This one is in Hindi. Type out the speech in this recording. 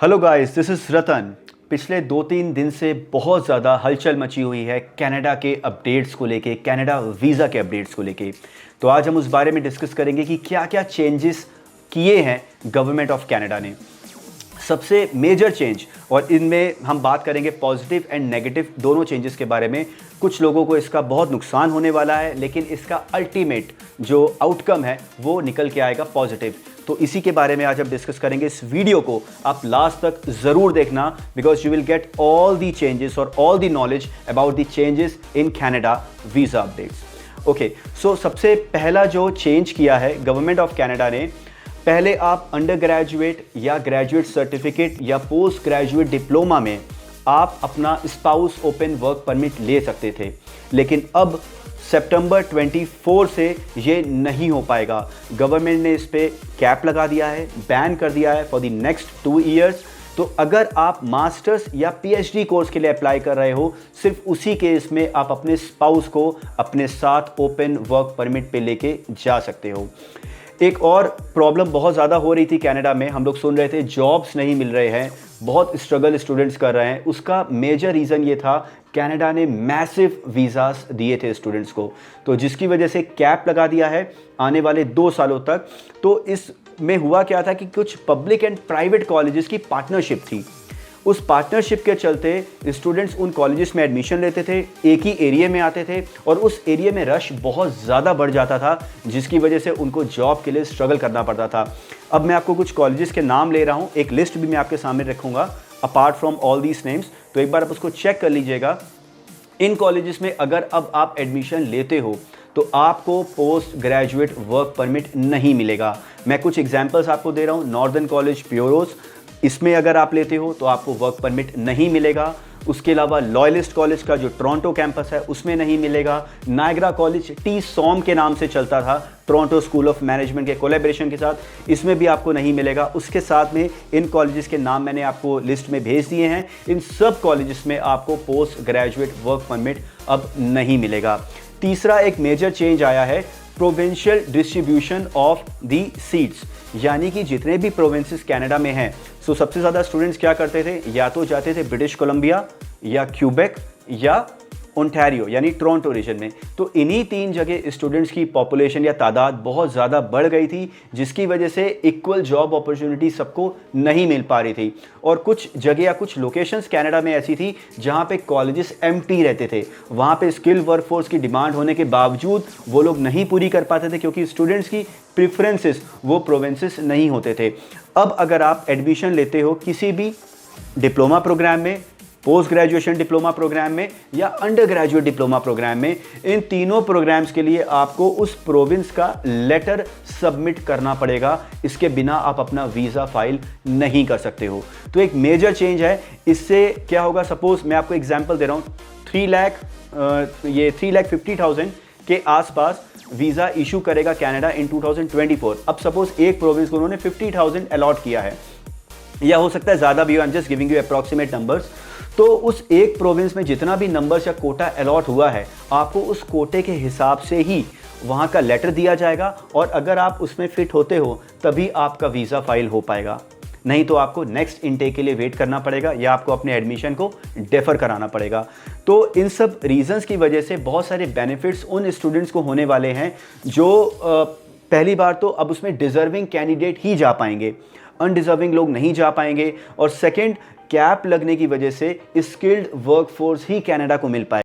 हेलो गाइस, दिस इज़ रतन। पिछले 2-3 दिन से बहुत ज़्यादा हलचल मची हुई है कनाडा के अपडेट्स को लेके, कनाडा वीज़ा के अपडेट्स को लेके। तो आज हम उस बारे में डिस्कस करेंगे कि क्या क्या चेंजेस किए हैं गवर्नमेंट ऑफ कनाडा ने। सबसे मेजर चेंज, और इनमें हम बात करेंगे पॉजिटिव एंड नेगेटिव दोनों चेंजेस के बारे में। कुछ लोगों को इसका बहुत नुकसान होने वाला है, लेकिन इसका अल्टीमेट जो आउटकम है वो निकल के आएगा पॉजिटिव। तो इसी के बारे में आज हम डिस्कस करेंगे। इस वीडियो को आप लास्ट तक ज़रूर देखना, because you will get all the changes और all the knowledge about the changes in Canada visa updates. Okay, so सबसे पहला जो चेंज किया है गवर्नमेंट ऑफ कनाडा ने, पहले आप अंडर ग्रेजुएट या ग्रेजुएट सर्टिफिकेट या पोस्ट ग्रेजुएट डिप्लोमा में आप अपना स्पाउस ओपन वर्क परमिट ले सकते थे, लेकिन अब सितंबर 24 से ये नहीं हो पाएगा। गवर्नमेंट ने इस पे कैप लगा दिया है, बैन कर दिया है फॉर द नेक्स्ट 2 ईयर्स। तो अगर आप मास्टर्स या पीएचडी कोर्स के लिए अप्लाई कर रहे हो, सिर्फ उसी केस में आप अपने स्पाउस को अपने साथ ओपन वर्क परमिट पे लेके जा सकते हो। एक और प्रॉब्लम बहुत ज़्यादा हो रही थी कनाडा में, हम लोग सुन रहे थे जॉब्स नहीं मिल रहे हैं, बहुत स्ट्रगल स्टूडेंट्स कर रहे हैं। उसका मेजर रीज़न ये था, कनाडा ने मैसिव वीज़ास दिए थे स्टूडेंट्स को, तो जिसकी वजह से कैप लगा दिया है आने वाले 2 सालों तक। तो इसमें हुआ क्या था कि कुछ पब्लिक एंड प्राइवेट कॉलेजेस की पार्टनरशिप थी। उस पार्टनरशिप के चलते स्टूडेंट्स उन कॉलेजेस में एडमिशन लेते थे, एक ही एरिया में आते थे, और उस एरिया में रश बहुत ज़्यादा बढ़ जाता था, जिसकी वजह से उनको जॉब के लिए स्ट्रगल करना पड़ता था। अब मैं आपको कुछ कॉलेजेस के नाम ले रहा हूँ, एक लिस्ट भी मैं आपके सामने रखूँगा apart from all these names, तो एक बार आप उसको चेक कर लीजिएगा। इन कॉलेजेस में अगर अब आप एडमिशन लेते हो तो आपको पोस्ट ग्रेजुएट वर्क परमिट नहीं मिलेगा। मैं कुछ एग्जांपल्स आपको दे रहा हूँ। नॉर्दर्न कॉलेज प्योरोस, इसमें अगर आप लेते हो तो आपको वर्क परमिट नहीं मिलेगा। उसके अलावा लॉयलिस्ट कॉलेज का जो टोरंटो कैंपस है उसमें नहीं मिलेगा। नायग्रा कॉलेज टी सॉम के नाम से चलता था, टोरंटो स्कूल ऑफ मैनेजमेंट के कोलैबोरेशन के साथ, इसमें भी आपको नहीं मिलेगा। उसके साथ में इन कॉलेजेस के नाम मैंने आपको लिस्ट में भेज दिए हैं। इन सब कॉलेजेस में आपको पोस्ट ग्रेजुएट वर्क परमिट अब नहीं मिलेगा। तीसरा एक मेजर चेंज आया है, provincial distribution of the seats, यानी कि जितने भी प्रोविंसेस कनाडा में हैं, सो सबसे ज़्यादा स्टूडेंट्स क्या करते थे, या तो जाते थे ब्रिटिश कोलंबिया या क्यूबेक या ओंटारियो यानी टोरंटो रीजन में। तो इन्हीं 3 जगह स्टूडेंट्स की पॉपुलेशन या तादाद बहुत ज़्यादा बढ़ गई थी, जिसकी वजह से इक्वल जॉब अपॉर्चुनिटी सबको नहीं मिल पा रही थी। और कुछ जगह या कुछ लोकेशंस कनाडा में ऐसी थी जहां पे कॉलेजेस एम्प्टी रहते थे, वहां पे स्किल वर्कफोर्स की डिमांड होने के बावजूद वो लोग नहीं पूरी कर पाते थे, क्योंकि स्टूडेंट्स की प्रेफरेंसेस वो प्रोविंसेस नहीं होते थे। अब अगर आप एडमिशन लेते हो किसी भी डिप्लोमा प्रोग्राम में, पोस्ट ग्रेजुएशन डिप्लोमा प्रोग्राम में या अंडर ग्रेजुएट डिप्लोमा प्रोग्राम में, इन तीनों प्रोग्राम्स के लिए आपको उस प्रोविंस का लेटर सबमिट करना पड़ेगा। इसके बिना आप अपना वीज़ा फाइल नहीं कर सकते हो। तो एक मेजर चेंज है। इससे क्या होगा, सपोज मैं आपको एग्जांपल दे रहा हूँ, 3,50,000 के आसपास वीज़ा इशू करेगा कनाडा इन 2024। अब सपोज एक प्रोविंस को उन्होंने 50,000 अलॉट किया है, या हो सकता है ज़्यादा भी हो, I am just giving you approximate numbers. तो उस एक प्रोविंस में जितना भी नंबर्स या कोटा अलॉट हुआ है, आपको उस कोटे के हिसाब से ही वहाँ का लेटर दिया जाएगा, और अगर आप उसमें फिट होते हो तभी आपका वीज़ा फाइल हो पाएगा, नहीं तो आपको नेक्स्ट इनटेक के लिए वेट करना पड़ेगा या आपको अपने एडमिशन को डेफर कराना पड़ेगा। तो इन सब रीजंस की वजह से बहुत सारे बेनिफिट्स उन स्टूडेंट्स को होने वाले हैं जो पहली बार तो अब उसमें डिज़र्विंग कैंडिडेट ही जा पाएंगे, अनडिज़र्विंग लोग नहीं जा पाएंगे। और सेकंड, कैप लगने की वजह से स्किल्ड वर्कफोर्स ही कनाडा को मिल पाएगा।